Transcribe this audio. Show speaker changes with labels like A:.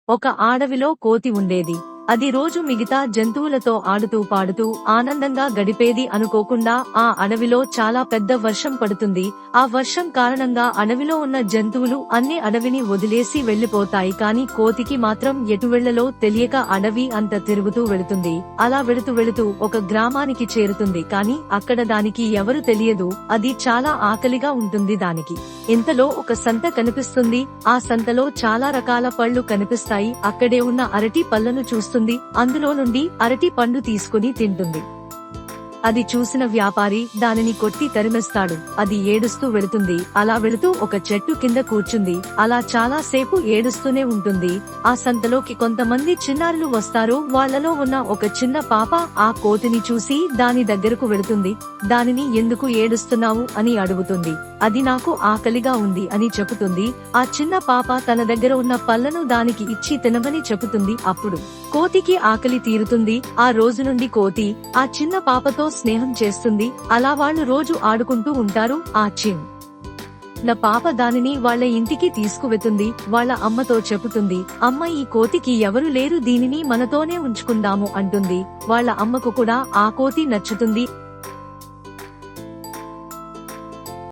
A: ఒక అడవిలో కోతి ఉండేది. అది రోజు మిగతా జంతువులతో ఆడుతూ పాడుతూ ఆనందంగా గడిపేది. అనుకోకుండా ఆ అడవిలో చాలా పెద్ద వర్షం పడుతుంది. ఆ వర్షం కారణంగా అడవిలో ఉన్న జంతువులు అన్ని అడవిని వదిలేసి వెళ్లిపోతాయి. కాని కోతికి మాత్రం ఎటు వెళ్లాలో తెలియక అడవి అంత తిరుగుతూ వెళుతుంది. అలా వెళుతూ ఒక గ్రామానికి చేరుతుంది. కాని అక్కడ దానికి ఎవరు తెలియదు. అది చాలా ఆకలిగా ఉంటుంది దానికి. ఇంతలో ఒక సంత కనిపిస్తుంది. ఆ సంతలో చాలా రకాల పళ్ళు కనిపిస్తాయి. అక్కడే ఉన్న అరటి పళ్లను చూస్తుంది. అందులో నుండి అరటి పండు తీసుకుని తింటుంది. అది చూసిన వ్యాపారి దానిని కొట్టి తరిమేస్తాడు. అది ఏడుస్తూ వెళుతుంది. అలా వెళుతూ ఒక చెట్టు కింద కూర్చుంది. అలా చాలా సేపు ఏడుస్తూనే ఉంటుంది. ఆ సంతలోకి కొంతమంది చిన్నారులు వస్తారు. వాళ్లలో ఉన్న ఒక చిన్న పాప ఆ కోతిని చూసి దాని దగ్గరకు వెళుతుంది. దానిని ఎందుకు ఏడుస్తున్నావు అని అడుగుతుంది. అది నాకు ఆకలిగా ఉంది అని చెబుతుంది. ఆ చిన్న పాప తన దగ్గర ఉన్న పళ్లను దానికి ఇచ్చి తినమని చెబుతుంది. అప్పుడు కోతికి ఆకలి తీరుతుంది. ఆ రోజు నుండి కోతి ఆ చిన్న పాపతో స్నేహం చేస్తుంది. అలా వాళ్ళు రోజు ఆడుకుంటూ ఉంటారు. ఆ చిన్న పాప దానిని వాళ్ళ ఇంటికి తీసుకువెతుంది. వాళ్ళ అమ్మతో చెబుతుంది, అమ్మ, ఈ కోతికి ఎవరు లేరు, దీనిని మనతోనే ఉంచుకుందాము అంటుంది. వాళ్ళ అమ్మకు కూడా ఆ కోతి నచ్చుతుంది.